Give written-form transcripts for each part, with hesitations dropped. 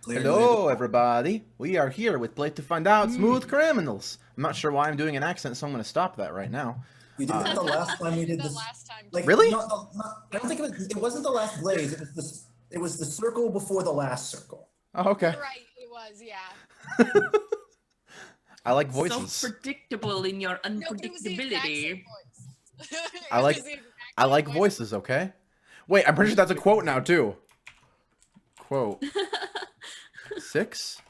Hello, everybody. We are here with Play to Find Out Smooth Criminals. I'm not sure why I'm doing an accent, so I'm going to stop that right now. We did that the last time we did this. Like, really? I don't think it wasn't the last blaze. It was the circle before the last circle. Oh, okay. You're right, it was, yeah. I like voices. So predictable in your unpredictability. I like voices, okay? Wait, I'm pretty sure that's a quote now, too. Quote. 6?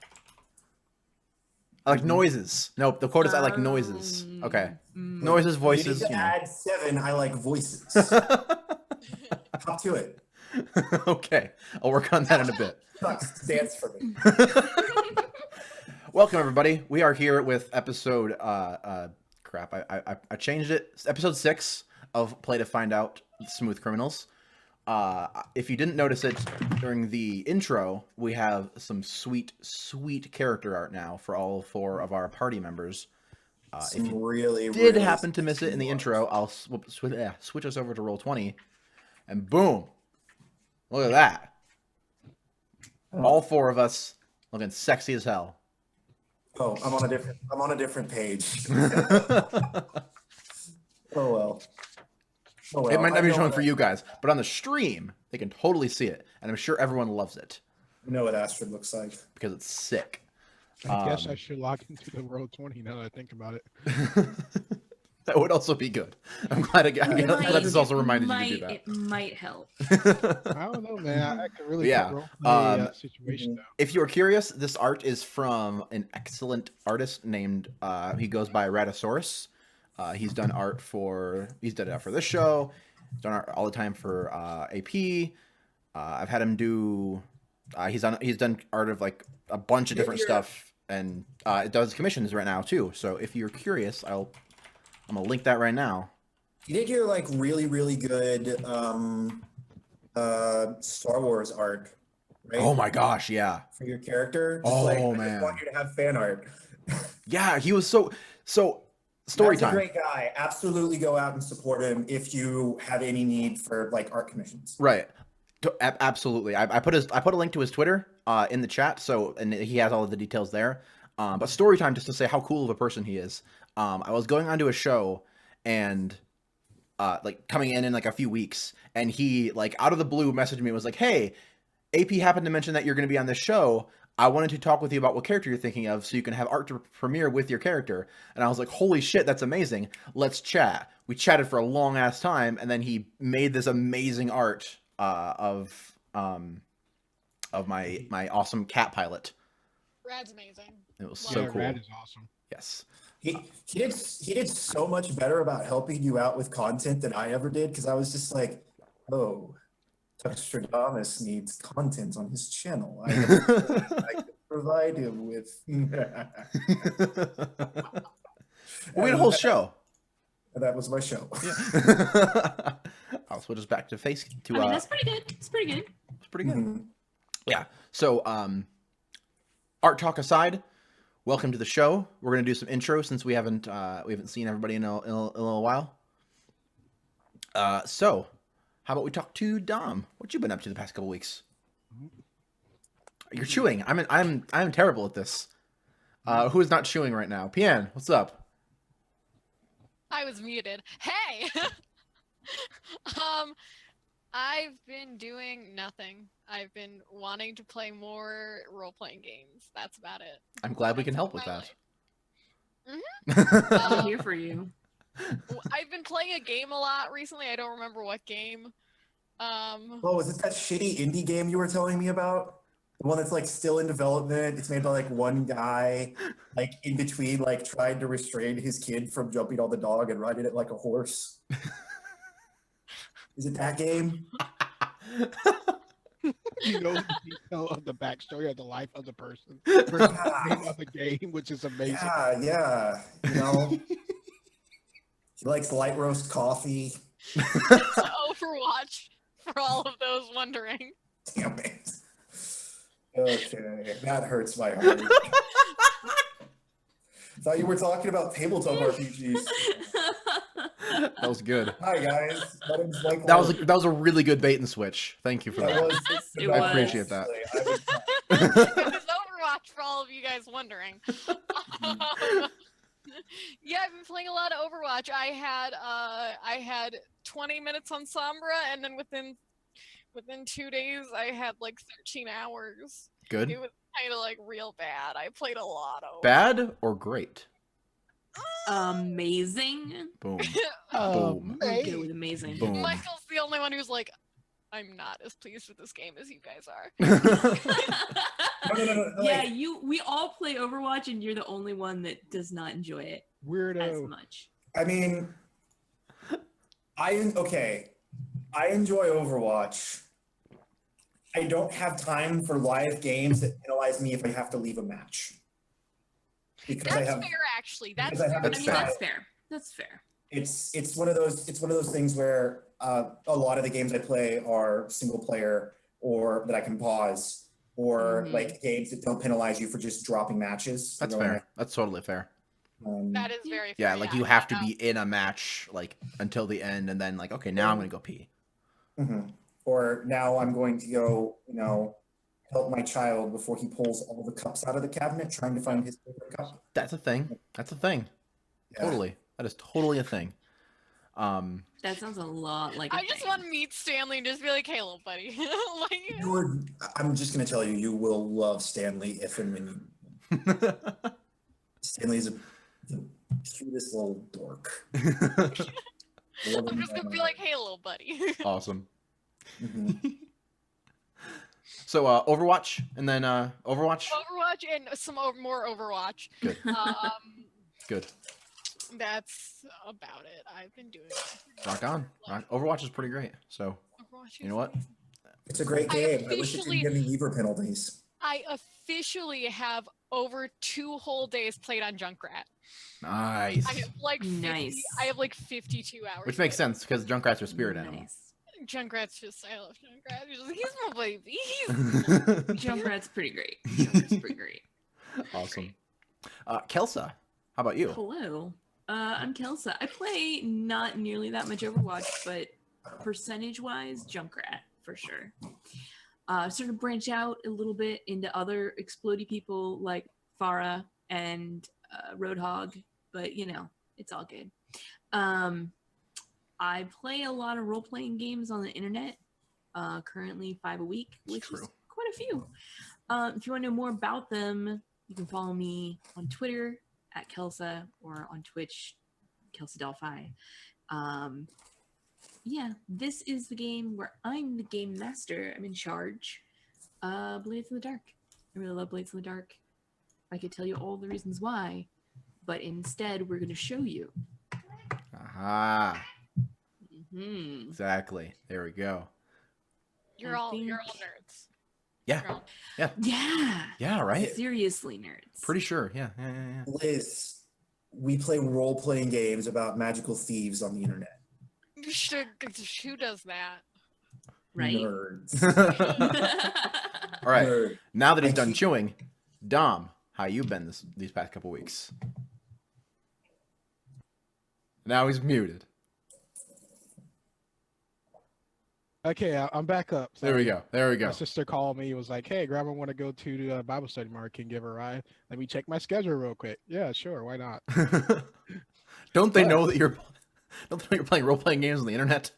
I like noises. Nope, the quote is I like noises. Okay. Noises, voices. You need to add 7, I like voices. Hop to it. Okay, I'll work on that in a bit. Dance for me. Welcome, everybody. We are here with episode, crap, I changed it. Episode 6 of Play to Find Out Smooth Criminals. If you didn't notice it during the intro, we have some sweet, sweet character art now for all 4 of our party members. If you really happen to miss it in the intro, I'll switch us over to Roll20, and boom, look at that. All 4 of us looking sexy as hell. Oh, I'm on a different page. Oh well. Oh, well. It might not be shown for you guys, but on the stream, they can totally see it, and I'm sure everyone loves it. I know what Astrid looks like. Because it's sick. I guess I should log into the Roll20 now that I think about it. That would also be good. I'm glad this also reminded you to do that. It might help. I don't know, man. I could really situation though. If you are curious, this art is from an excellent artist named, he goes by Ratasaurus. He's done art for this show. He's done art all the time for AP. I've had him do. He's done art of like a bunch of different stuff, and it does commissions right now too. So if you're curious, I'm gonna link that right now. You did your like really good Star Wars art, right? Oh my gosh, yeah. For your character. Man, I just want you to have fan art. Yeah, he was so. Story time. He's a great guy. Absolutely go out and support him if you have any need for like art commissions. Right. Absolutely. I put a link to his Twitter in the chat, and he has all of the details there. But story time, just to say how cool of a person he is. I was going onto a show and like coming in like a few weeks, and he like out of the blue messaged me and was like, "Hey, AP happened to mention that you're going to be on this show. I wanted to talk with you about what character you're thinking of so you can have art to premiere with your character." And I was like, holy shit, that's amazing. Let's chat. We chatted for a long ass time, and then he made this amazing art of my awesome cat pilot. Rad's amazing. It was so cool. Rad is awesome. Yes. He did so much better about helping you out with content than I ever did, because I was just like, oh, Tuxtradamus needs content on his channel. I can provide him with. We had a whole show. That was my show. Yeah. I'll switch us back to face. That's pretty good. It's pretty good. It's pretty good. Mm-hmm. Yeah. So, art talk aside, welcome to the show. We're gonna do some intros since we haven't seen everybody in a little while. So. How about we talk to Dom? What you been up to the past couple weeks? You're chewing. I'm terrible at this. Who is not chewing right now? Pian, what's up? I was muted. Hey! I've been doing nothing. I've been wanting to play more role-playing games. That's about it. I'm glad we can help with that. Mm-hmm. I'm here for you. I've been playing a game a lot recently. I don't remember what game. Oh, is it that shitty indie game you were telling me about? The one that's like still in development. It's made by like one guy, like in between, like trying to restrain his kid from jumping on the dog and riding it like a horse. Is it that game? You know the detail of the backstory of the life of the person versus the name of the game, which is amazing. Yeah. You know. He likes light roast coffee. Overwatch, for all of those wondering. Damn it. Okay, that hurts my heart. Thought you were talking about tabletop RPGs. That was good. Hi guys, my name's Mike. That was a really good bait and switch. Thank you for that. It I appreciate that. was Overwatch for all of you guys wondering. Um, yeah, I've been playing a lot of Overwatch. I had 20 minutes on Sombra, and then within 2 days, I had like 13 hours. Good. It was kind of like real bad. I played a lot of Bad or great? Amazing. Boom. I'll Boom. go with amazing. Boom. Michael's the only one who's like, I'm not as pleased with this game as you guys are. No, Yeah, like, we all play Overwatch, and you're the only one that does not enjoy it as Weirdo. much. I mean, I enjoy Overwatch. I don't have time for live games that penalize me if I have to leave a match. Because That's fair, actually. That's because I have fair. That's I mean, fair. that's fair. That's fair. it's one of those things where a lot of the games I play are single player or that I can pause, or Mhm. like games that don't penalize you for just dropping matches. That's You know, fair. That's totally fair. That is very Yeah, fair. like you have to be in a match like until the end, and then like, okay, now I'm gonna go pee. mhm. Or now I'm going to go, help my child before he pulls all the cups out of the cabinet, trying to find his favorite cup. That's a thing. That's a thing. Yeah. Totally. That is totally a thing. That sounds a lot like a I just thing. want to meet Stanley and just be like, hey, little buddy. I'm just going to tell you, you will love Stanley if and when you. Stanley's the cutest little dork. I'm just going to be like, hey, little buddy. Awesome. Mhm. So Overwatch, and then Overwatch. Overwatch and some more Overwatch. Good. Good. That's about it. I've been doing it. Rock on. Overwatch is pretty great. So Overwatch you know what? It's a great I game. I wish it officially- didn't give me lever penalties. I officially have over 2 whole days played on Junkrat. Nice. I have like 50, Nice. I have like 52 hours. Which makes played. sense because Junkrat's are spirit animal. Nice. Junkrat's just, I love Junkrat. He's my baby. Junkrat's pretty great. Junkrat's pretty great. Awesome. Kelsa, how about you? Hello. I'm Kelsa. I play not nearly that much Overwatch, but percentage-wise, Junkrat for sure. Sort of branch out a little bit into other explodey people like Farah and Roadhog, but it's all good. I play a lot of role-playing games on the internet. Currently 5 a week, which is quite a few. If you want to know more about them, you can follow me on Twitter at Kelsa or on Twitch, Kelsa Delphi. Yeah, this is the game where I'm the game master. I'm in charge. Blades in the Dark. I really love Blades in the Dark. I could tell you all the reasons why, but instead we're going to show you. Aha. Hmm. Exactly. There we go. You're I all think- nerds. Yeah. You're all- Yeah. Yeah. Right. Seriously, nerds. Pretty sure. Yeah. Liz, we play role-playing games about magical thieves on the internet. Who does that? Right? Nerds. All right. Nerd. Now that he's I done keep- chewing, Dom, how you been these past couple weeks? Now he's muted. Okay, I'm back up. There we go. There we go. My sister called me. Was like, "Hey, Grandma, want to go to the Bible study tomorrow? Can you give her a ride? Let me check my schedule real quick." Yeah, sure. Why not? Don't they What? know that you're playing role playing games on the internet?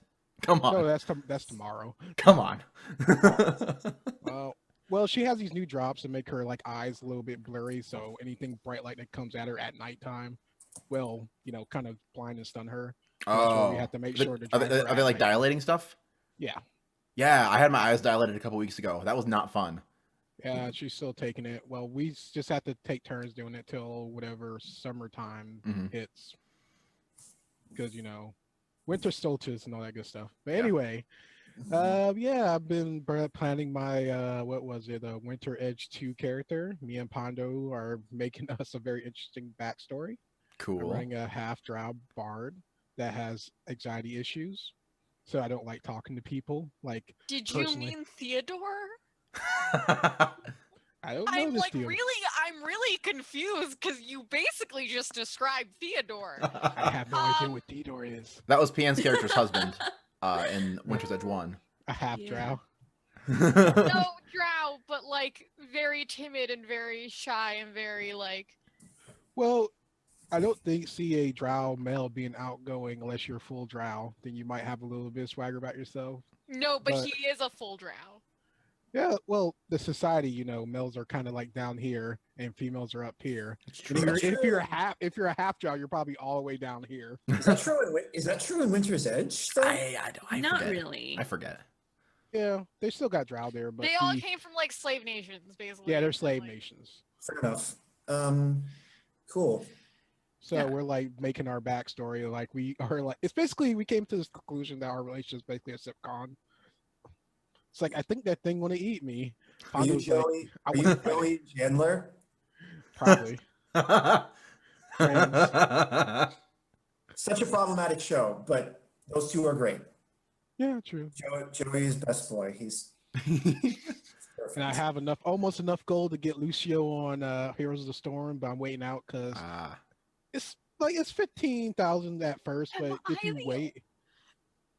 Come on. No, that's tomorrow. Come on. Well, she has these new drops that make her like eyes a little bit blurry. So anything bright light that comes at her at nighttime will, kind of blind and stun her. So that's why we have to make sure to. Are drive they, her are at they like night. dilating stuff? Yeah. Yeah, I had my eyes dilated a couple weeks ago. That was not fun. Yeah, she's still taking it. Well, we just have to take turns doing it till whatever summertime Mhm. hits. Because, winter solstice and all that good stuff. But Yeah. anyway, yeah, I've been planning my, Winter Edge 2 character. Me and Pondo are making us a very interesting backstory. I'm Cool. running a half-drow bard that has anxiety issues. So I don't like talking to people. Like, Did you Personally. mean Theodore? I don't know I'm this like deal. I'm really confused because you basically just described Theodore. I have no idea what Theodore is. That was PN's character's husband in Winter's Edge 1. A half Yeah. drow. No, drow, but but like very timid and very shy and very like. Well, I don't see a drow male being outgoing unless you're full drow. Then you might have a little bit of swagger about yourself. No, but But- he is a full drow. Yeah, well, the society, males are kind of like down here and females are up here. It's And true. if you're a half drow, you're probably all the way down here. Is that true? Is that true in Winter's Edge? Though? I Not forget. really. I forget. Yeah, they still got drow there, but They all came from like slave nations, basically. yeah, they're so, slave like- nations. Fair enough. Cool. So Yeah. we're like making our backstory like we are like it's basically we came to this conclusion that our relationship is basically a sitcom. It's like I think that thing want to eat me. Are you Pondo's like, Joey? I Are you wanna- Joey Chandler? probably. Such a problematic show, but those two are great. Yeah, true. Joey is best boy. He's perfect. And I have almost enough gold to get Lucio on Heroes of the Storm, but I'm waiting out because it's 15,000 at first, Am but if I you the- wait,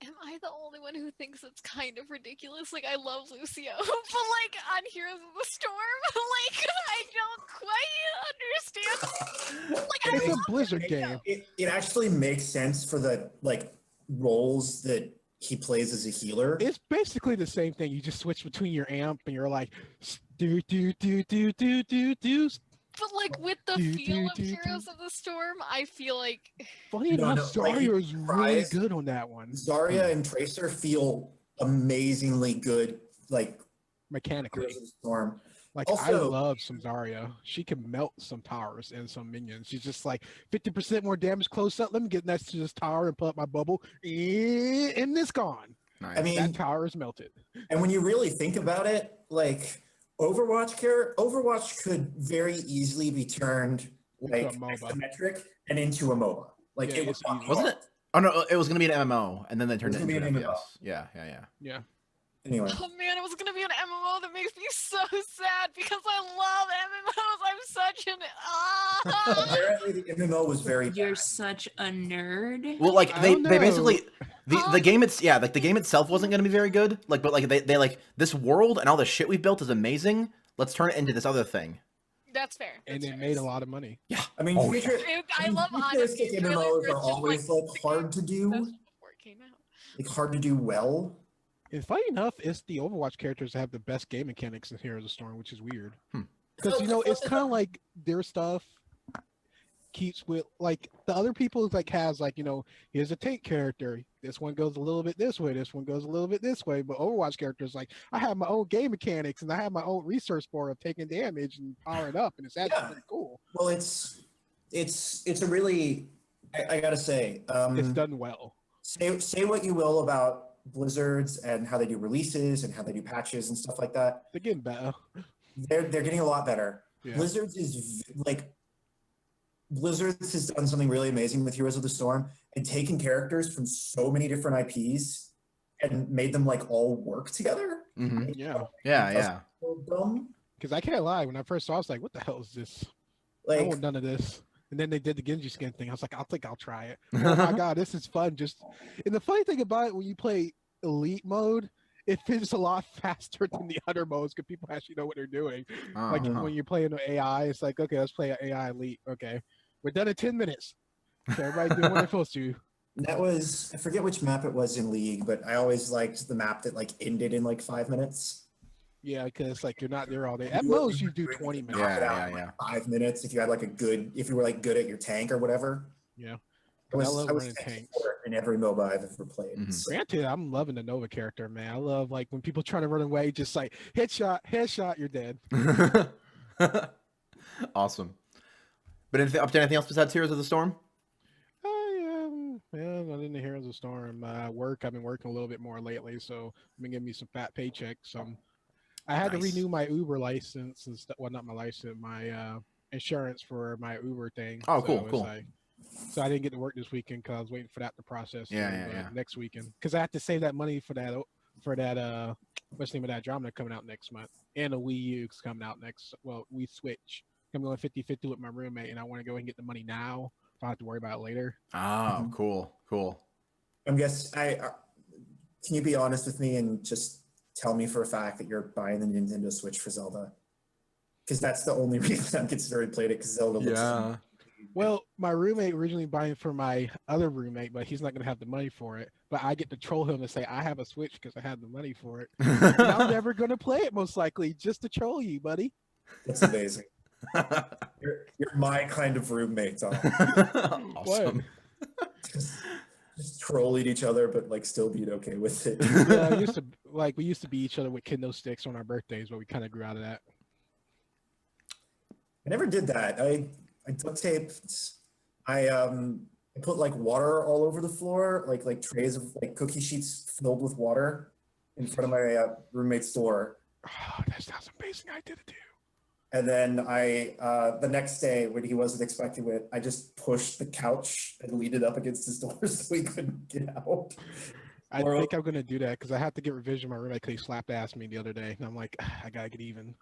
Am I the only one who thinks it's kind of ridiculous? Like, I love Lucio, but like on Heroes of the Storm, like I don't quite understand. Like, I it's a love Blizzard game. It actually makes sense for the roles that he plays as a healer. It's basically the same thing. You just switch between your amp and you're like do do do do do do do. But like with the Do, feel do, of do, Heroes of the Storm, I feel like Funny No, enough, no, like, Zarya is really Rise- good on that one Zarya and Tracer feel amazingly good, like mechanically. Heroes of the Storm. Like I Also- love some Zarya. She can melt some towers and some minions. She's just like 50% more damage close up. Let me get next to this tower and put up my bubble, and it's gone. Nice. I mean, That tower is melted. and when you really think about it, like Overwatch could very easily be turned Into like a MOBA. isometric and into a MOBA. Like Yeah, it it's was easy. Wasn't it? Oh no, it was gonna be an MMO, and then they turned It it was into gonna an be an FPS. Yeah. Yeah. Anyway, oh man, it was gonna be an MMO that makes me so sad because I love MMOs. I'm such an apparently the MMO was very You're bad. such a nerd. Well, like I they don't basically the Um, game the game itself wasn't gonna be very good. Like, but like they like this world and all the shit we built is amazing. Let's turn it into this other thing. That's fair. And That's it fair. made a lot of money. I mean, Oh, future, I love honest futuristic game trailers MMOs where are it's just always like, like hard to do, That's before it came out. like hard to do well. And funny enough, it's the Overwatch characters that have the best game mechanics in Heroes of the Storm, which is weird. Because it's kind of like their stuff keeps with like the other people's like has like here's a tank character. This one goes a little bit this way. This one goes a little bit this way. But Overwatch characters like I have my own game mechanics and I have my own resource board of taking damage and powering up, and it's actually Yeah. pretty cool. Well, it's a really I gotta say, It's done well. say what you will about Blizzards and how they do releases and how they do patches and stuff like that. They're getting better. They're getting a lot better. Yeah. Blizzards has done something really amazing with Heroes of the Storm and taken characters from so many different IPs and made them like all work together. Hmm. Yeah. Yeah. So dumb. Because I can't lie, when I first saw it, I was like, what the hell is this? I Like want none of this. And then they did the Genji skin thing. I was like, I'll try it. Oh my god, this is fun. And the funny thing about it, when you play Elite mode, it finishes a lot faster than the other modes because people actually know what they're doing. Like Uh-huh. when you're playing with AI, it's like, okay, let's play AI Elite. Okay, we're done in 10 minutes. So everybody doing what they're supposed to. that was I forget which map it was in League, but I always liked the map that like ended in like 5 minutes. Yeah, because it's like you're not there all day. At You- most, you you do could 20 knock minutes. it out in, Yeah. like, 5 minutes if you had like if you were like good at your tank or whatever. Yeah. I was, love I was running thankful tanks. for it in every MOBA I've ever played. Mhm. So- Granted, I'm loving the Nova character, man. I love like when people trying to run away, just like headshot, you're dead. Awesome. But up to anything else besides Heroes of the Storm? Yeah, I didn't hear the storm. Work. I've been working a little bit more lately, so I've been getting me some fat paychecks. I had Nice. to renew my Uber license and stuff. Well, not my license, my insurance for my Uber thing. Oh, so cool, it's cool. like- so I didn't get to work this weekend because I was waiting for that to process. Yeah, through, yeah, but yeah. Next weekend, because I have to save that money for that. What's the name of that drama coming out next month? And a Wii U is coming out next. Well, we Switch. I'm going 50-50 with my roommate, and I want to go and get the money now. If I have to worry about it later. Oh, cool. I'm guess can you be honest with me and just tell me for a fact that you're buying the Nintendo Switch for Zelda. Because that's the only reason I'm considering playing it, because Zelda looks Yeah. Well, my roommate originally buying it for my other roommate, but he's not gonna have the money for it. But I get to troll him and say I have a Switch because I had the money for it. And I'm never gonna play it most likely, just to troll you, buddy. That's amazing. You're my kind of roommate, Tom. Awesome. Just trolling each other, but like still being okay with it. Yeah, we used to beat each other with kendo sticks on our birthdays, but we kind of grew out of that. I never did that. I duct taped. I put like water all over the floor, like trays of like cookie sheets filled with water in front of my roommate's door. Oh, that sounds amazing. I did it too. And then the next day when he wasn't expecting it, I just pushed the couch and leaned it up against his door so he couldn't get out. I think I'm gonna do that because I have to get revenge on my roommate because he slapped ass me the other day, and I'm like, I gotta get even.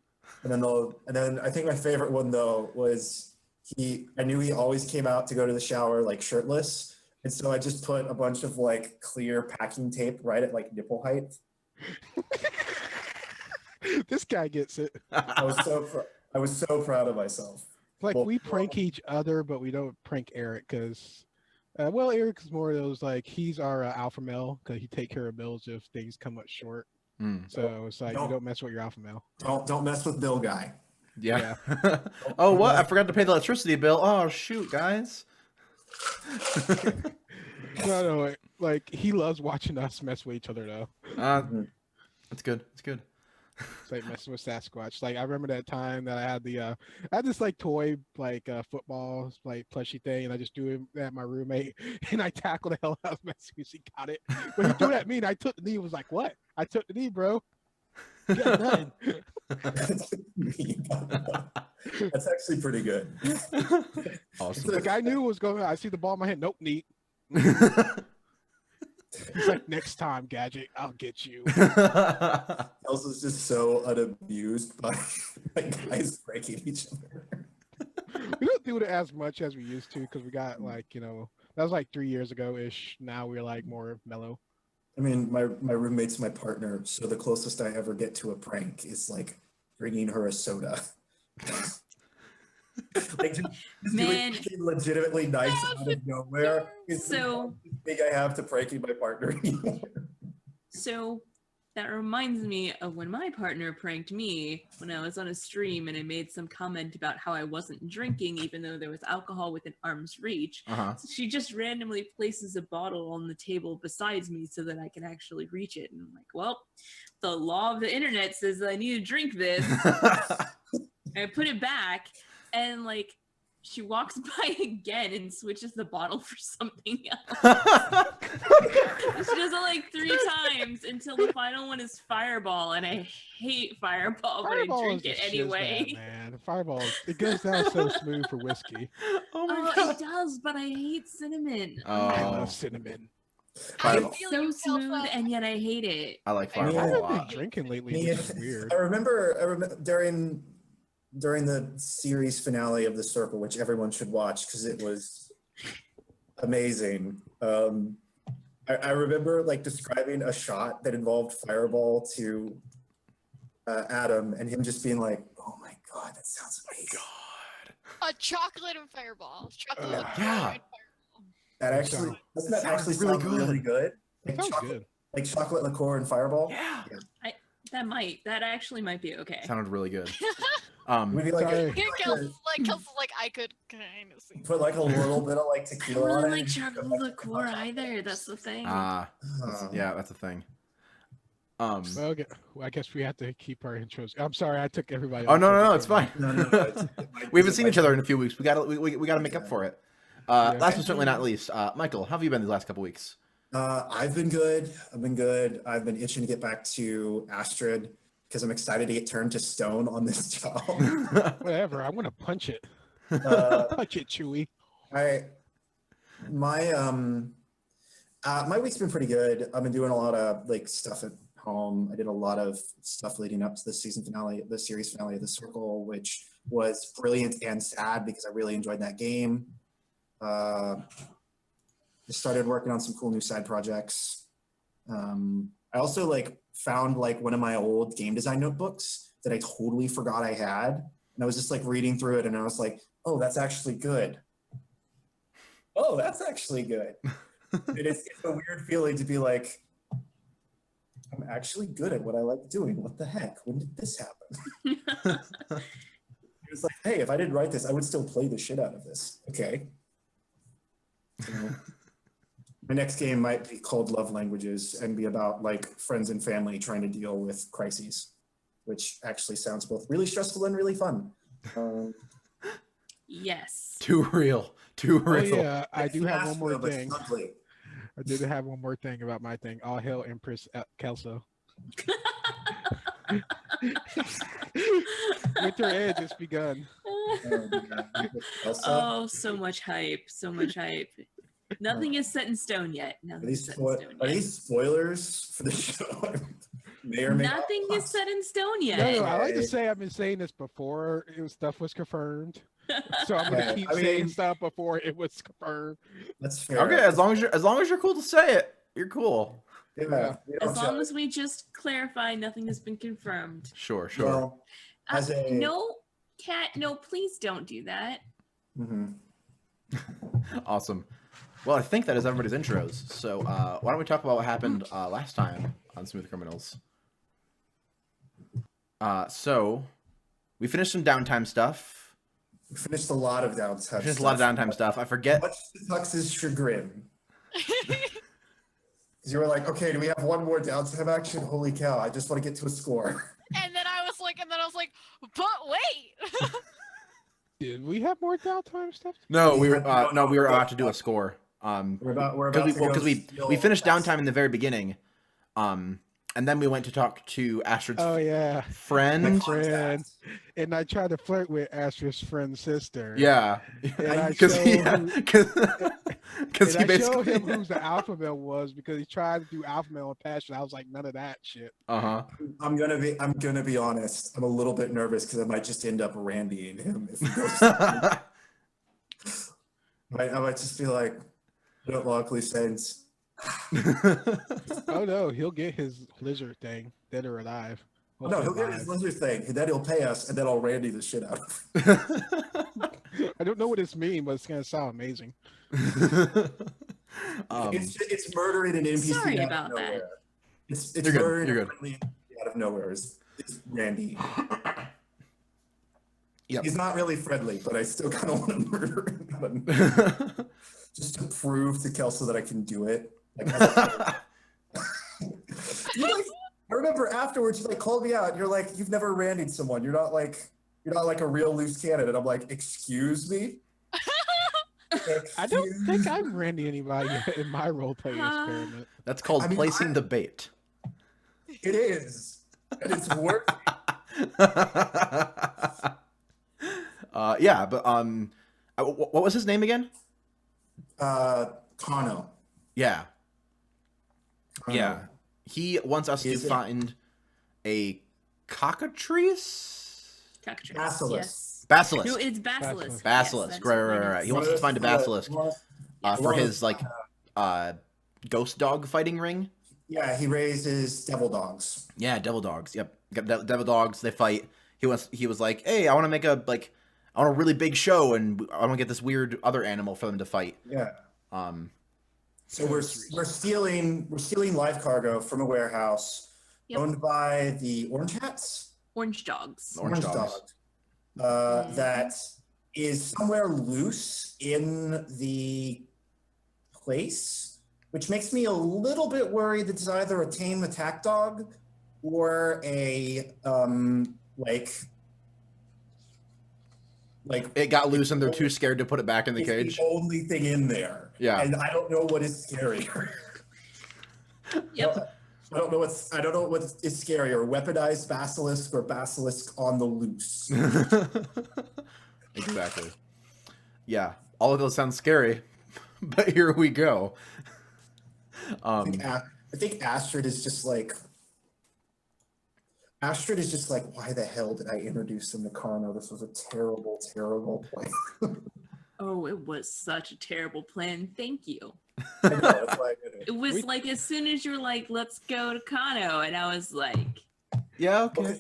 And then I think my favorite one though was I knew he always came out to go to the shower like shirtless. And so I just put a bunch of like clear packing tape right at like nipple height. This guy gets it. I was so proud of myself. Like Well, we prank each other, but we don't prank Eric because, well, Eric's more of those like he's our alpha male because he take care of bills if things come up short. So it's like you don't mess with your alpha male. Don't mess with Bill guy. Yeah. Oh, what? I forgot to pay the electricity bill. Oh, shoot, guys. No, like he loves watching us mess with each other though. It's good. It's good. It's like messing with Sasquatch. Like I remember that time that I had this like toy like football like plushie thing, and I just threw it at my roommate, and I tackled the hell out of him as soon as he got it. But he threw it at me, and I took the knee. Was like, "What? I took the knee, bro." You got nothing. That's actually pretty good. Awesome. Like I knew what was going on. I see the ball in my hand. Nope, neat. He's like, next time, Gadget, I'll get you. Elsa's just so unabused by guys breaking each other. We don't do it as much as we used to because we got like, that was like 3 years ago ish. Now we're like more mellow. I mean, my roommate's my partner, so the closest I ever get to a prank is like bringing her a soda. Like just Man. doing something legitimately nice out of nowhere. It's So- the thing I have to pranking my partner. So that reminds me of when my partner pranked me when I was on a stream and I made some comment about how I wasn't drinking even though there was alcohol within arm's reach. Uh-huh. So she just randomly places a bottle on the table beside me so that I can actually reach it. And I'm like, well, the law of the internet says I need to drink this. I put it back and like she walks by again and switches the bottle for something else. She does it like 3 times until the final one is Fireball, and I hate Fireball, but I drink it anyway. Man, Fireball, it goes down so smooth for whiskey. Oh my Oh, god. it does, but I hate cinnamon. I Oh, love cinnamon. Fireball. It's feel so you, smooth, Kelsa. and yet I hate it. I like I mean, I Fireball a haven't been lot. drinking lately, which is weird. I remember during the series finale of The Circle, which everyone should watch because it was amazing. I remember like describing a shot that involved Fireball to Adam, and him just being like, "Oh my god, that sounds amazing." A chocolate and fireball. Chocolate liqueur Yeah. and fireball. That actually doesn't that Sounds actually really sound really good. good? It sounds good. Like chocolate liqueur and Fireball. Yeah. That actually might be okay. Sounded really good. Maybe like Sorry. Here, Kelsa's like, I could kind of see. put like a little bit of like I tequila don't on really it. like chocolate liqueur either. That's the thing. Yeah, that's a thing. Well, okay. Well, I guess we have to keep our intros. I'm sorry, I took everybody. Oh off no, of it's it. fine. No, We haven't seen each other in a few weeks. We gotta make up for it. Last but certainly not least, Michael, how have you been these last couple weeks? I've been good. I've been itching to get back to Astrid because I'm excited to get turned to stone on this job. Whatever. I'm gonna punch it. Punch it, Chewy. My week's been pretty good. I've been doing a lot of like stuff at home. I did a lot of stuff leading up to the series finale of The Circle, which was brilliant and sad because I really enjoyed that game. I started working on some cool new side projects. I also like found like one of my old game design notebooks that I totally forgot I had. And I was just like reading through it and I was like, oh, that's actually good. Oh, that's actually good. It's a weird feeling to be like, I'm actually good at what I like doing. What the heck? When did this happen? It was like, hey, if I didn't write this, I would still play the shit out of this. Okay. So, my next game might be called Love Languages and be about like friends and family trying to deal with crises, which actually sounds both really stressful and really fun. Yes. Too real. Too Oh real. yeah, I do have one more Fiasco, but thing. snugly. I did have one more thing about my thing. All hail Empress Kelso. Winter Edge has begun. Elsa? Oh, so much hype. So much hype. Nothing is set in stone yet. Are Nothing is these, set in stone are yet. these spoilers for the show? May or may not. Nothing is set in stone yet. No, I like to Okay. say I've been saying this before stuff was confirmed. So I'm gonna Yeah, keep I mean- saying stuff before it was confirmed. That's fair. Okay, as long as you're cool to say it, you're cool. Yeah, we don't As long judge. as we just clarify nothing has been confirmed. Sure, sure. Well, as a No, Cat, no, please don't do that. mhm. Awesome. Well, I think that is everybody's intros. So why don't we talk about what happened last time on Smooth Criminals? So we finished some downtime stuff. We finished a lot of downtime. We finished a lot of downtime stuff. I forget. Much to Tux's chagrin. Because you were like, okay, do we have one more downtime action? Holy cow, I just want to get to a score. And then I was like, but wait. Did we have more downtime stuff? No, we were about to do a score. We're about to go Because we steal finished Tux's- downtime in the very beginning, and then we went to talk to Astrid's Oh yeah, friend. friend. And I tried to flirt with Astrid's friend's sister. Yeah, And I because showed he him- because and he I showed basically him who's the alpha male was because he tried to do alpha male with passion. I was like, none of that shit. uh-huh. I'm gonna be honest. I'm a little bit nervous because I might just end up randying him if he goes. I might just be like, I don't luckily sense. Oh no, he'll get his lizard thing, dead or alive. No, he'll get his Alive. lizard thing, and then he'll pay us, and then I'll randy the shit out of him. I don't know what this means, but it's gonna sound amazing. It's murdering an NPC Sorry out about of that. nowhere. It's You're good, murdering you're a good. friendly NPC out of nowhere. It's Randy. Yep. He's not really friendly, but I still kind of want to murder him. Just to prove to Kelso that I can do it. Like, I remember afterwards you like called me out. You're like, you've never randied someone. You're not like a real loose cannon. And I'm like, excuse me? I don't think I've randy anybody yet in my role playing experiment. That's called I mean, placing the bait. It is. And it's worth Yeah, but what was his name again? Kano. Yeah, Kano. yeah. He wants us to Is it- find a cockatrice. Cockatrice. Basilisk. Yes. Basilisk. No, it's basilisk. Basilisk. Yes, Right, that's right, what it right. is. He wants us to find a basilisk for Well, his like ghost dog fighting ring. Yeah, he raises devil dogs. Yeah, devil dogs. Yep, got devil dogs. They fight. He was like, hey, I want to make a really big show, and I want to get this weird other animal for them to fight. Yeah. So we're Ghost stealing live cargo from a warehouse Yep. owned by the Orange Hats. Orange dogs. Orange dogs. That is somewhere loose in the place, which makes me a little bit worried that it's either a tame attack dog or a like It got loose, and they're too scared to put it back in the it's cage. the only thing in there. Yeah. And I don't know what is scarier. Yep. I don't know what is scarier, weaponized basilisk or basilisk on the loose. Exactly. Yeah, all of those sound scary, but here we go. I think Astrid is just like, why the hell did I introduce him to Kano? This was a terrible, terrible plan. Oh, it was such a terrible plan. Thank you. I know, that's why I did it. It was like as soon as you were like, "Let's go to Kano," and I was like, Yeah, okay.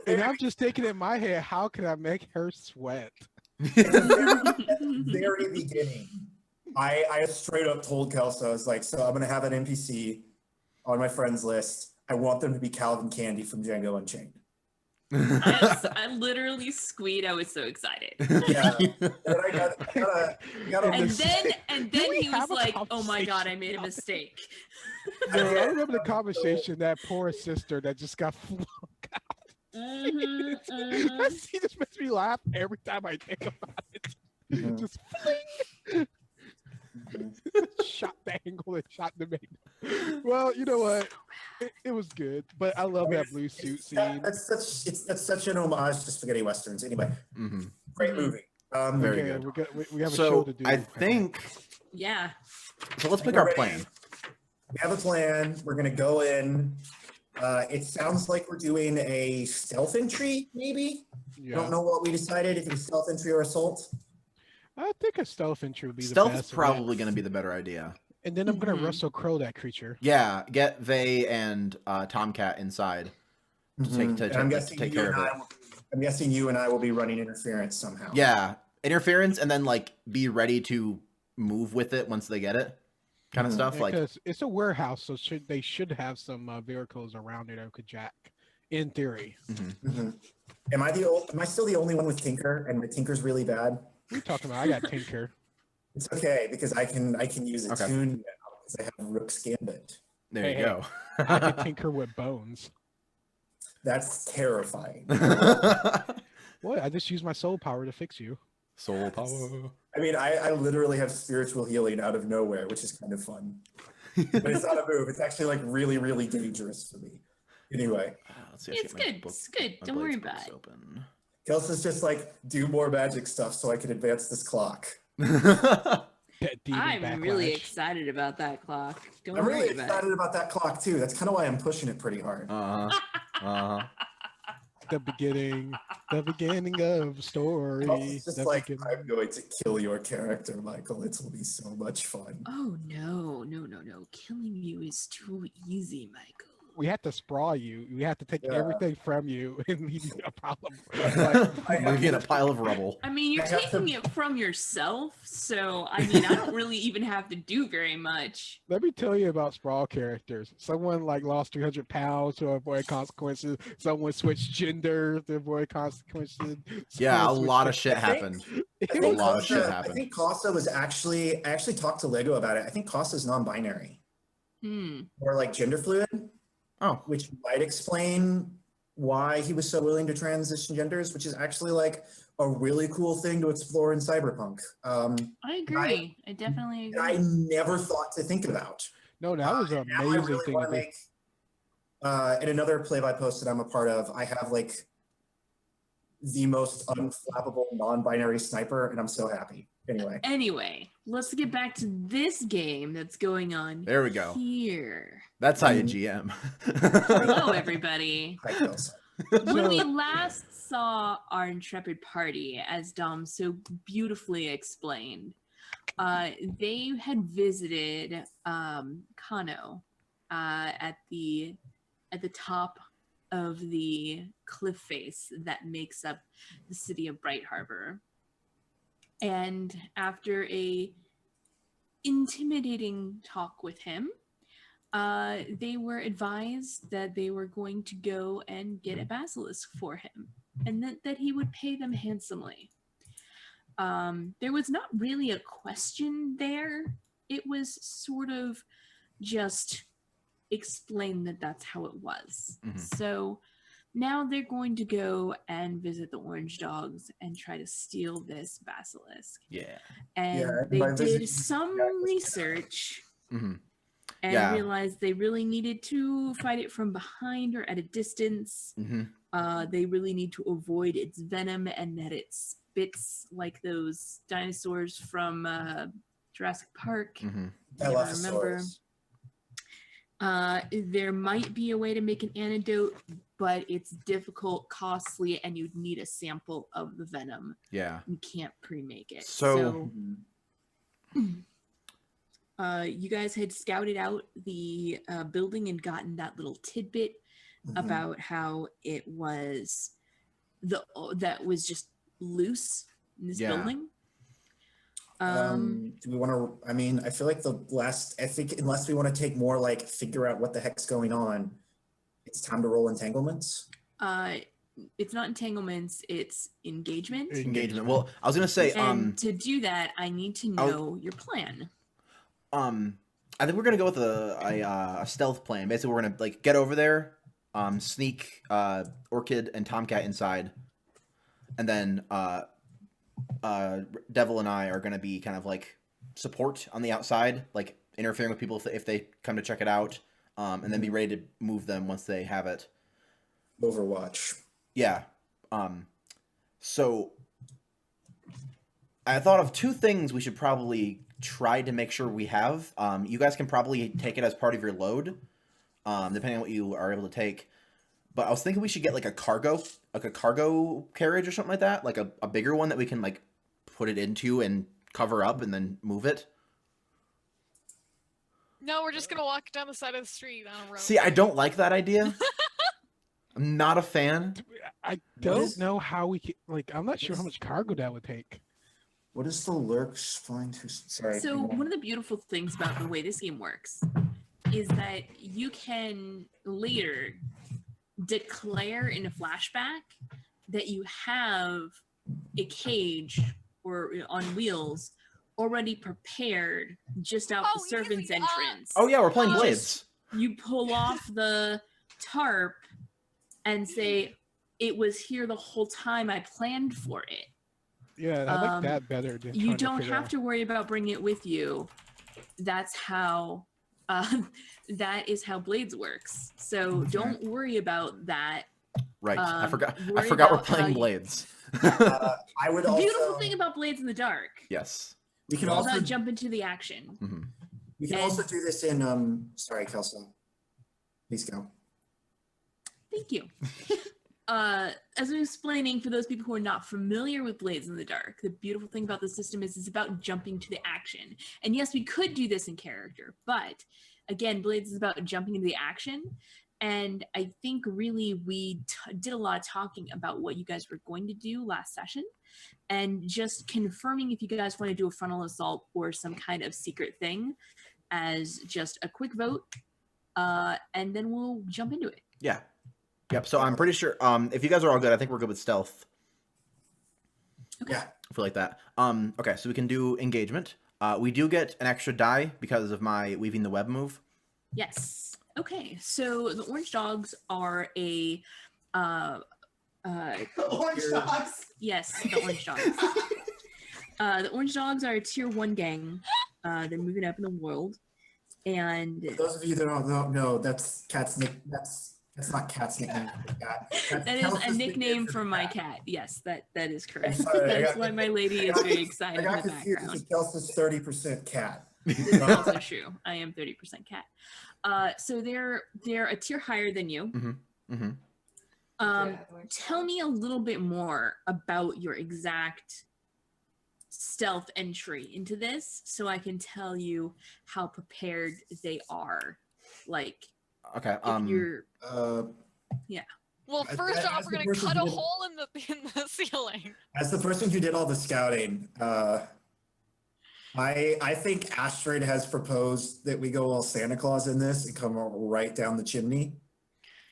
And I'm just thinking in my head, how can I make her sweat? At the very beginning, I straight up told Kelso, I was like, so I'm gonna have an NPC on my friends list. I want them to be Calvin Candy from Django Unchained. I literally squeaked. I was so excited. Yeah. And I got And a then we he was have a like, "Oh my god, I conversation made a about this? mistake." No, I remember the conversation, that poor sister that just got flung out. That scene just makes me laugh every time I think about it. Mhm. Just fling. Shot the angle and shot the main. Well, you know what? It was good, but I love that blue suit scene. That's such an homage to spaghetti westerns. Anyway, Mhm. great Mhm. movie. Very Okay, good. we have a show So to do. I think Yeah. so. Let's pick We're our ready. plan. We have a plan. We're gonna go in. It sounds like we're doing a stealth entry, maybe. I Yeah, don't know what we decided, if it's stealth entry or assault. I think a stealth entry would be the Stealth best. is probably going to be the better idea. And then I'm gonna Mhm. Russell Crowe that creature. Yeah, get Vay and TomCat inside to And I'm guessing take you care and of it. I'm guessing you and I will be running interference somehow. Yeah, interference, and then like be ready to move with it once they get it, kind of Mhm. stuff. Like, Because it's a warehouse, so they should have some vehicles around it that could jack. In theory, Mhm. Am I still the only one with Tinker? And my Tinker's really bad. what are you talking about? I got Tinker. It's okay because I can use a Okay. tune now because I have Rook's Gambit. there Hey, you go. I could Tinker with bones. That's terrifying. What? I just used my soul power to fix you. Soul power. I mean, I literally have spiritual healing out of nowhere, which is kind of fun. But it's not a move. It's actually like really, really dangerous for me. Anyway, Let's see if I It's get my good. book- It's good. my Don't worry Blades about books it. Open. Kelsey's just like, do more magic stuff so I can advance this clock. That demon I'm really backlash. excited about that clock. Don't I'm worry really about excited about that clock too. That's kind of why I'm pushing it pretty hard. The beginning of story. Kelsey's just The like, beginning. I'm going to kill your character, Michael. It will be so much fun. it. Oh no. Killing you is too easy, Michael. We have to sprawl you. We have to take Yeah. everything from you and leave you a problem. I have Leaving in a pile of rubble. I mean, you're I have to- taking it from yourself, so I mean, I don't really even have to do very much. Let me tell you about sprawl characters. Someone like lost 300 pounds to avoid consequences. Someone switched gender to avoid consequences. Yeah, a Someone lot of switched- shit I think- happened. I A think lot of shit Costa- I happened. think Costa was I actually talked to Lego about it. I think Costa's non-binary or like gender fluid, Oh, which might explain why he was so willing to transition genders, which is actually like a really cool thing to explore in Cyberpunk. I agree. I definitely that I agree. never thought to think about. No, that was an Now I amazing really thing want to to do. make. In another play-by-post that I'm a part of, I have like the most unflappable non-binary sniper, and I'm so happy. Anyway, let's get back to this game that's going on there we go. here. That's how you GM. Hello, everybody. Hi, Kelsey. When we last saw our intrepid party, as Dom so beautifully explained, they had visited Kano at the top of the cliff face that makes up the city of Brightharbor. And after a intimidating talk with him, they were advised that they were going to go and get a basilisk for him, and that he would pay them handsomely. There was not really a question there. It was sort of just explained that that's how it was. Mhm. So now they're going to go and visit the orange dogs and try to steal this basilisk. Yeah. And Yeah, they by did visiting- some yeah, just- research Mhm. and Yeah. realized they really needed to fight it from behind or at a distance. Mhm. They really need to avoid its venom and that it spits like those dinosaurs from Jurassic Park. Mhm. Never remember. Dilophosaurus. There might be a way to make an antidote, but it's difficult, costly, and you'd need a sample of the venom. Yeah. You can't pre-make it. So- you guys had scouted out the building and gotten that little tidbit about how it was that was just loose in this building. Do we want to? I mean, I feel like I think unless we want to take more like figure out what the heck's going on, it's time to roll entanglements. It's not entanglements, it's engagement. Engagement. Well, I was gonna say, and to do that, I need to know your plan. I think we're gonna go with a stealth plan. Basically, we're gonna like get over there, sneak Orchid and TomCat inside, and then Devil and I are gonna be kind of like support on the outside, like interfering with people if they come to check it out, and then be ready to move them once they have it. Overwatch. Yeah. So I thought of two things we should probably try to make sure we have. You guys can probably take it as part of your load, depending on what you are able to take. But I was thinking we should get like a cargo carriage or something like that, like a bigger one that we can like put it into and cover up and then move it. No, we're just gonna walk down the side of the street on a road. See, I don't like that idea. I'm not a fan. I don't know how we can, like, I'm not sure how much cargo that would take. What is the lurks flying to? Sorry. So one of the beautiful things about the way this game works is that you can later declare in a flashback that you have a cage or on wheels already prepared just out the servant's entrance. Oh yeah, we're playing Blades. You pull off the tarp and say, it was here the whole time, I planned for it. Yeah, I like that better. Than You don't have to worry about bringing it with you. That's how, that is how Blades works. So don't worry about that. Right, I forgot worry we're about playing Blades. I would The also. beautiful thing about Blades in the Dark Yes. We can is also about jump into the action. Mm-hmm. we can also do this in Sorry, Kelso. Please go. Thank you. As I'm explaining, for those people who are not familiar with Blades in the Dark, the beautiful thing about the system is it's about jumping to the action. And yes, we could do this in character, but again, Blades is about jumping into the action. And I think really we did a lot of talking about what you guys were going to do last session and just confirming if you guys want to do a frontal assault or some kind of secret thing as just a quick vote. And then we'll jump into it. Yeah. Yep. So I'm pretty sure. If you guys are all good, I think we're good with stealth. Okay. Yeah. I feel like that. Okay. So we can do engagement. We do get an extra die because of my weaving the web move. Yes. Okay. So the orange dogs are a. Orange dogs. Yes, the orange dogs. The orange dogs are a tier 1 gang. They're moving up in the world, and For those of you that don't know, that's Cat's nick. That's not Cat's nickname for the cat. that is a nickname for my cat. Yes, that is correct. Sorry, That's why my lady is very excited in I got the confused. background. Kelso's 30% cat. This is also true. I am 30% cat. So they're a tier higher than you. Mm-hmm. Tell me a little bit more about your exact stealth entry into this, so I can tell you how prepared they are. Like, Okay. if you're Well, As- first as off, the we're gonna person cut a who did- hole in the ceiling. As the person who did all the scouting, I think Astrid has proposed that we go all Santa Claus in this and come right down the chimney.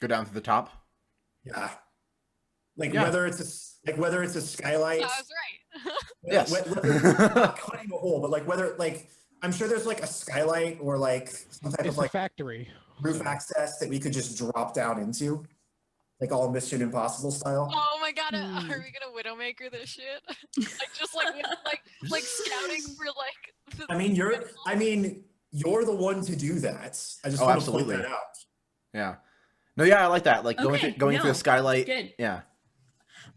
Go down to the top. Yeah. Like Yeah. whether it's a skylight. Yeah, I was right. Yes. Not cutting a hole, but like whether like I'm sure there's like a skylight or like some type It's of a like factory. roof access that we could just drop down into, like all Mission Impossible style. Oh my god, are we gonna Widowmaker this shit? like scouting for like. I mean, you're the one to do that. I just Oh, want absolutely. to point that out. Yeah. No, yeah, I like that. Like going Okay, through no, the skylight. good. Yeah.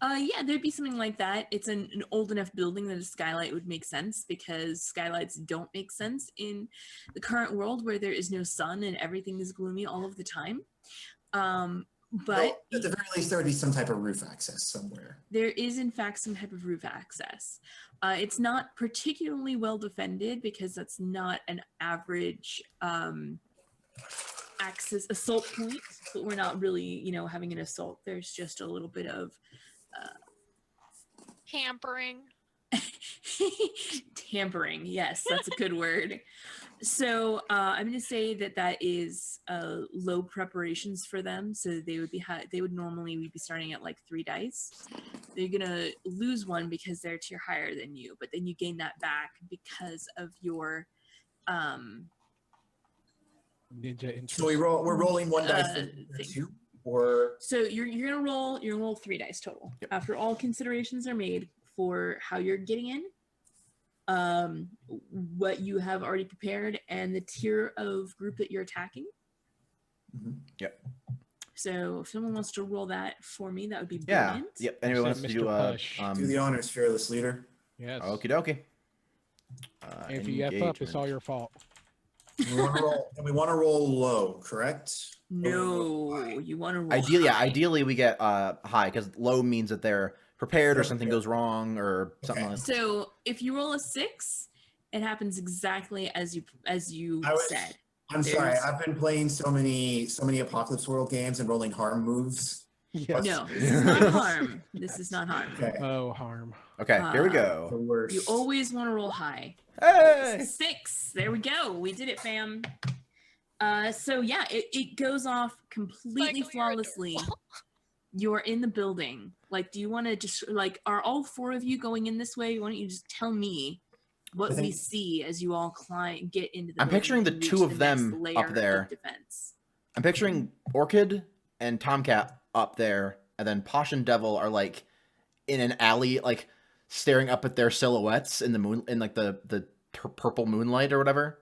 Yeah, there'd be something like that. It's an old enough building that a skylight would make sense, because skylights don't make sense in the current world where there is no sun and everything is gloomy all of the time. But Well, at the very least, there would be some type of roof access somewhere. there is, in fact, some type of roof access. It's not particularly well defended because that's not an average access assault point, but we're not really, you know, having an assault. There's just a little bit of Hampering. tampering. Yes, that's a good word. So I'm going to say that is low preparations for them. So they would be they would normally be starting at like 3 dice. They're going to lose one because they're tier higher than you, but then you gain that back because of your Ninja interest. So we're rolling one dice for thing. two, or So you're gonna roll 3 dice total. Yep. After all considerations are made for how you're getting in, what you have already prepared, and the tier of group that you're attacking. Yep. So if someone wants to roll that for me, that would be Yeah. brilliant. Yep. Anyone Said wants to Mr. do Push. do the honors, fearless leader. Yes. Okie dokie. If you F up, it's all your fault. We want to roll low, correct? No, you want to roll. Ideally we get high because low means that they're prepared or They're something prepared. goes wrong or something Okay. like that. So if you roll a 6, it happens exactly as you said. I'm sorry, There's- I've been playing so many Apocalypse World games and rolling harm moves. Yes. No, this is not harm. This is not harm. Okay, Oh, harm. Okay, here we the go. worst. You always want to roll high. Hey! 6. There we go. We did it, fam. So yeah, it goes off completely Michael, you're flawlessly. adorable. You're in the building. Like, do you want to just like, are all 4 of you going in this way? Why don't you just tell me what I we think- see as you all get into the I'm building picturing the and reach two of next them layer up of there. defense. I'm picturing Orchid and TomCat up there, and then Posh and Devil are like in an alley, like staring up at their silhouettes in the moon, in like the purple moonlight or whatever.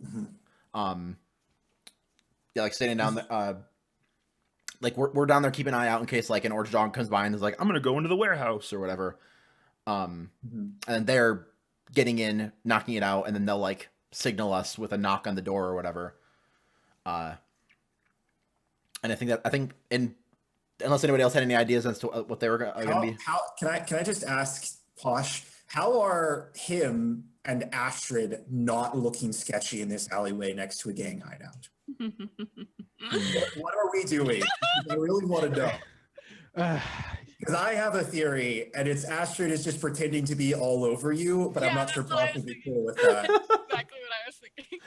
Mhm. Yeah, like standing down the like we're down there keeping an eye out in case like an Orchid dog comes by and is like, I'm gonna go into the warehouse or whatever. Mhm. And they're getting in, knocking it out, and then they'll like signal us with a knock on the door or whatever. And I think unless anybody else had any ideas as to what they were gonna be. How can I just ask Posh, how are him and Astrid not looking sketchy in this alleyway next to a gang hideout? What are we doing? I really want to know. Because I have a theory, and it's Astrid is just pretending to be all over you, but I'm Yeah, not sure that's what I Posh was would be thinking. cool with that. Exactly what I was thinking.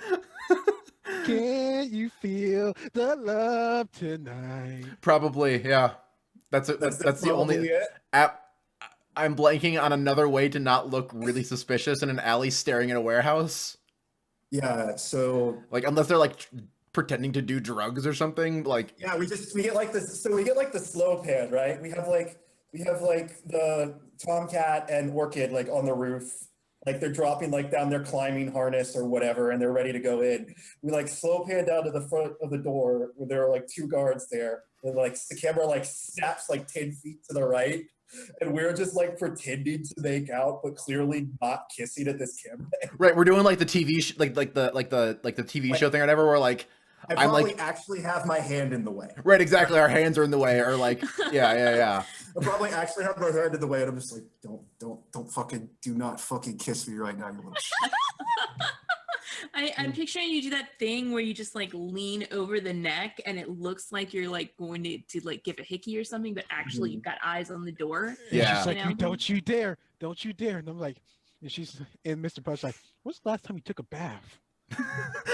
Can you feel the love tonight? Probably, yeah. That's the probably only it. app. I'm blanking on another way to not look really suspicious in an alley staring at a warehouse. Yeah, so Like unless they're like pretending to do drugs or something. Like yeah, we get like this. So we get like the slow pan, right? We have like the TomCat and Orchid like on the roof, like they're dropping like down their climbing harness or whatever, and they're ready to go in. We like slow pan down to the front of the door where there are like 2 guards there, and like the camera like snaps like 10 feet to the right, and we're just like pretending to make out, but clearly not kissing at this camera. right, we're doing like the TV like the TV show thing or whatever. Where like I I'm probably like actually have my hand in the way. right, exactly. Our hands are in the way, or like yeah. I probably actually have my hand in the way, and I'm just like, do not fucking kiss me right now, you little shit. I'm picturing you do that thing where you just like lean over the neck and it looks like you're like going to like give a hickey or something, but actually you've got eyes on the door. And Yeah. she's like, You know? don't you dare. And I'm like, and Mr. Push like, when's the last time you took a bath?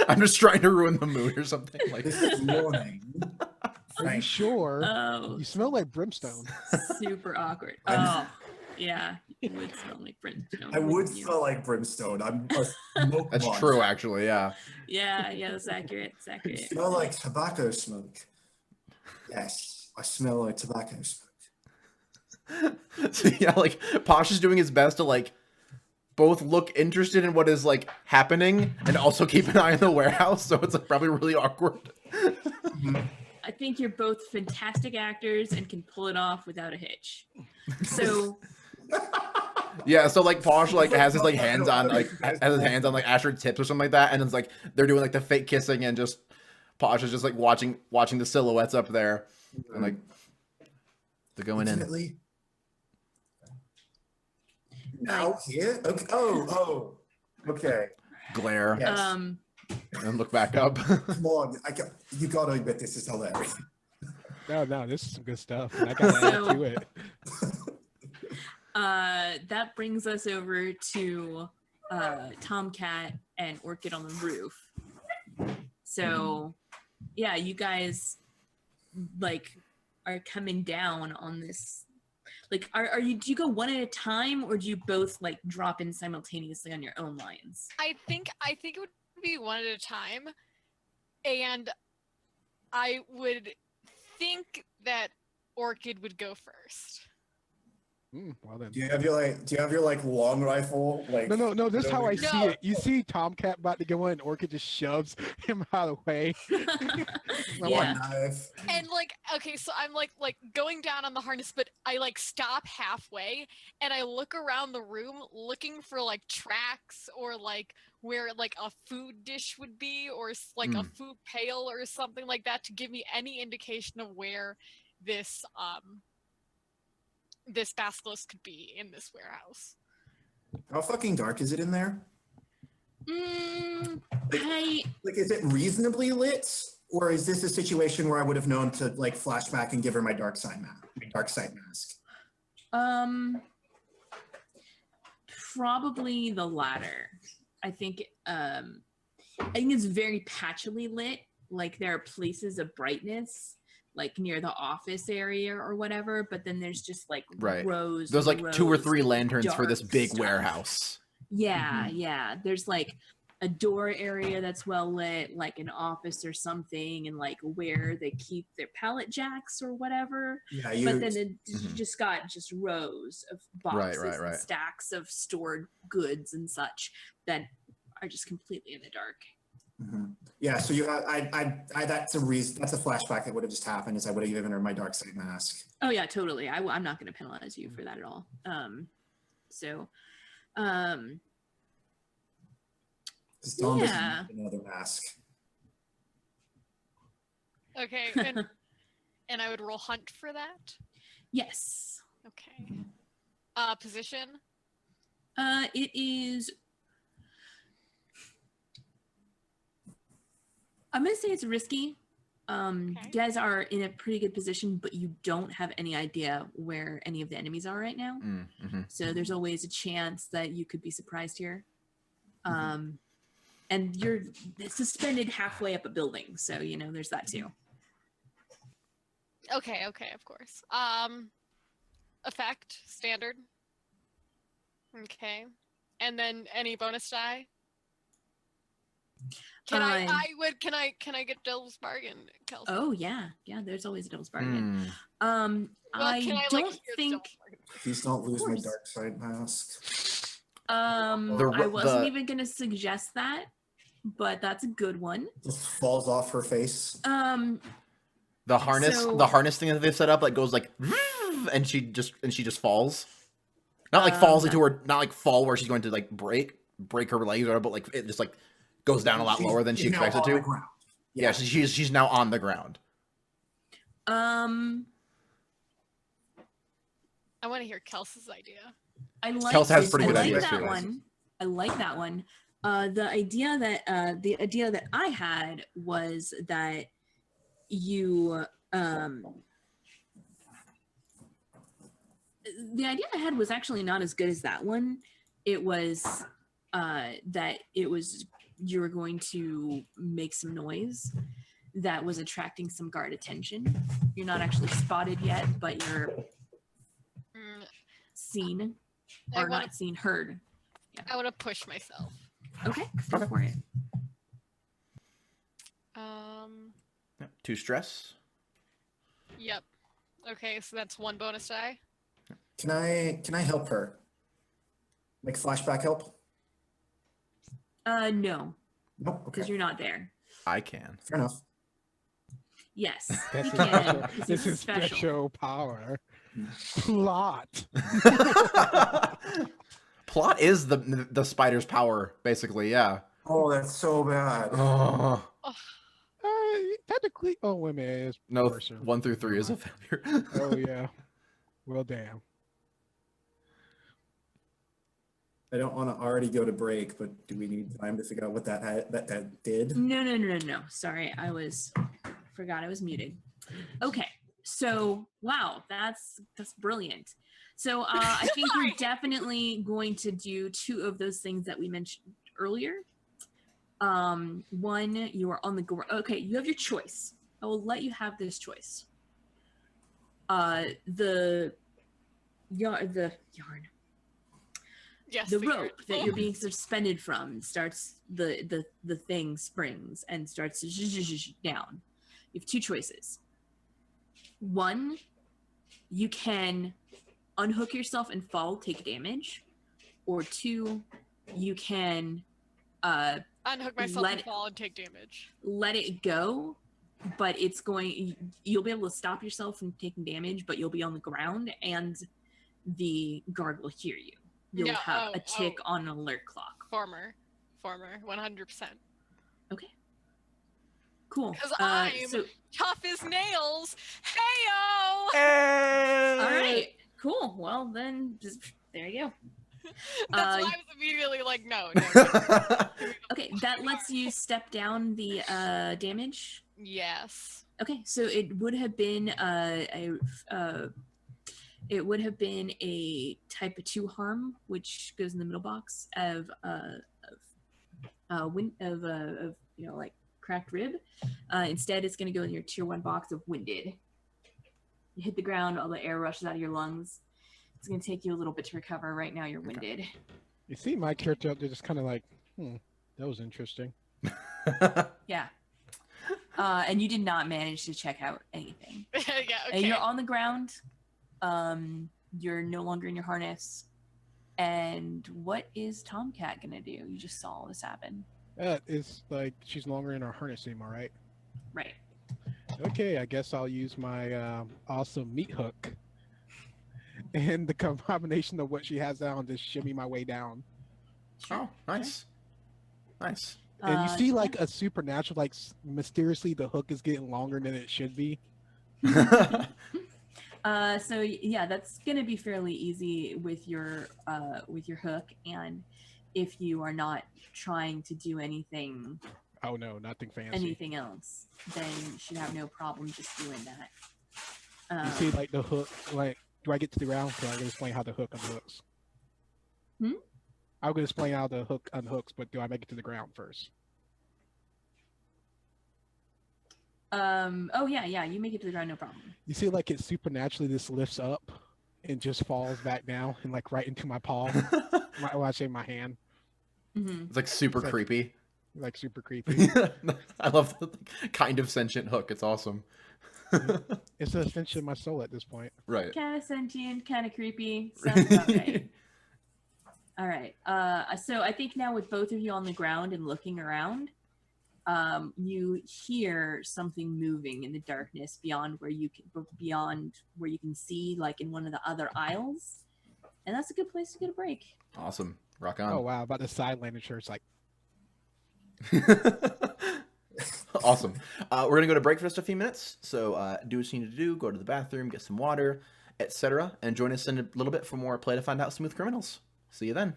I'm just trying to ruin the mood or something. Like This morning. Are you Frank, sure? Oh, You smell like brimstone. super awkward. I'm- Oh, yeah, it would smell like brimstone. I would wouldn't you? smell like brimstone. I'm a smoke that's monster. true, actually. Yeah. Yeah, that's accurate. It's I accurate. smell like tobacco smoke. Yes, I smell like tobacco smoke. So yeah, like Posh is doing his best to like both look interested in what is like happening and also keep an eye on the warehouse. So it's like probably really awkward. I think you're both fantastic actors and can pull it off without a hitch. So Yeah, so like Posh like has his like hands on like has his hands on like Astrid's tips or something like that, and it's like they're doing like the fake kissing and just Posh is just like watching the silhouettes up there. And like they're going in. Ultimately. Now here? Okay. Oh. Okay. Glare Yes. and look back up. Come on. You gotta admit this is hilarious. No, this is some good stuff. And I got to add to it. That brings us over to TomCat and Orchid on the roof. So, yeah, you guys like are coming down on this. Like, do you go one at a time, or do you both like drop in simultaneously on your own lines? I think it would be one at a time, and I would think that Orchid would go first. Well then. Do you have your long rifle? Like No. This is how I No. see it. You see TomCat about to go in, and Orchid just shoves him out of the way. Yeah. Knife. And like, okay, so I'm like going down on the harness, but I like stop halfway and I look around the room looking for like tracks or like where like a food dish would be or like a food pail or something like that to give me any indication of where this this basilisk could be in this warehouse. How fucking dark is it in there? Like, is it reasonably lit, or is this a situation where I would have known to like flashback and give her my dark sight mask? Probably the latter. I think it's very patchily lit. Like there are places of brightness, like near the office area or whatever, but then there's just like rows. There's like rows 2 or 3 of lanterns for dark this big stuff. warehouse. Yeah. There's like a door area that's well lit, like an office or something, and like where they keep their pallet jacks or whatever. Yeah, But then it just got just rows of boxes and stacks of stored goods and such that are just completely in the dark. Yeah, so you have that's a reason. That's a flashback that would have just happened. Is I would have given her my dark sight mask. Oh yeah, totally. I'm not going to penalize you for that at all. Dom doesn't need another mask. Okay, and I would roll hunt for that. Yes. Okay. Position. It is. I'm gonna say it's risky. You guys are in a pretty good position, but you don't have any idea where any of the enemies are right now. So there's always a chance that you could be surprised here. And you're suspended halfway up a building, so there's that too. Okay, of course. Effect standard. Okay, and then any bonus die. Can I get devil's bargain, Kelsey? Oh yeah, there's always a devil's bargain. Well, I don't think. Please don't lose my dark sight mask. I wasn't even gonna suggest that, but that's a good one. Just falls off her face. The harness thing that they've set up like goes like, and she just falls. Not like falls into her, not like fall where she's going to like break her legs or whatever, but like it just like goes down a lot lower than she expects it to. Yeah, she's now on the ground. I want to hear Kelsey's idea. Kels has pretty good ideas too. I like that one. The idea that I had was that you the idea I had was actually not as good as that one. It was that you were going to make some noise that was attracting some guard attention. You're not actually spotted yet, but you're seen or not seen, heard. Yeah. I want to push myself. Okay, go for it. 2 stress. Yep. Okay, so that's 1 bonus die. Can I help her? Make flashback help? No. Nope. Okay. Because you're not there. I can. Fair enough. Yes. That's you his can, special, 'cause this he's is special power. Plot. Plot is the spider's power, basically. Yeah. Oh, that's so bad. Oh. Technically, oh, wait a minute. It's No, worse. 1 through 3 is a failure. Oh yeah. Well, damn. I don't want to already go to break, but do we need time to figure out what that did? No. Sorry, forgot I was muted. Okay, so wow, that's brilliant. So I think you're definitely going to do 2 of those things that we mentioned earlier. One, you are on the ground. Okay, you have your choice. I will let you have this choice. The yarn. Yes. The rope that you're being suspended from starts the thing springs and starts to down. You have 2 choices. One, you can unhook yourself and fall, take damage, or 2, you can unhook myself and fall and take damage. let it go, but you'll be able to stop yourself from taking damage, but you'll be on the ground and the guard will hear you. You'll have a tick on an alert clock. Former, 100%. Okay. Cool. Because I'm tough as nails. Heyo! All right. Cool. Well, then, there you go. That's why I was immediately like, no. Okay, that lets you step down the damage. Yes. Okay, so it would have been a type of 2 harm, which goes in the middle box of like cracked rib. Instead, it's going to go in your tier 1 box of winded. You hit the ground, all the air rushes out of your lungs. It's going to take you a little bit to recover. Right now, you're winded. You see my character, they're just kind of like, that was interesting. Yeah. And you did not manage to check out anything. Yeah, okay. And you're on the ground. You're no longer in your harness. And what is TomCat going to do? You just saw all this happen. It's like she's no longer in her harness anymore, right? Right. Okay, I guess I'll use my awesome meat hook. And the combination of what she has on to shimmy my way down. Oh, nice. Nice. And you see like a supernatural, like mysteriously the hook is getting longer than it should be. So yeah, that's gonna be fairly easy with your hook, and if you are not trying to do anything. Oh no, nothing fancy. Anything else, then you should have no problem just doing that. You see like the hook, like do I get to the ground? So I can explain how the hook unhooks. I'm gonna explain how the hook unhooks, but do I make it to the ground first? Oh yeah, you make it to the ground, no problem. You see like it supernaturally just lifts up and just falls back down and like right into my palm. Well, I say my hand. Mm-hmm. It's like super creepy. Like super creepy. I love the kind of sentient hook. It's awesome. It's an extension of my soul at this point. Right. Kind of sentient, kind of creepy. Sounds about right. All right. So I think now with both of you on the ground and looking around, you hear something moving in the darkness beyond where you can see, like in one of the other aisles, and that's a good place to get a break. Awesome. Rock on. Oh wow! About the side landing shirt, it's like. Awesome. We're gonna go to break for just a few minutes. So do what you need to do. Go to the bathroom, get some water, etc., and join us in a little bit for more Play to Find Out Smooth Criminals. See you then.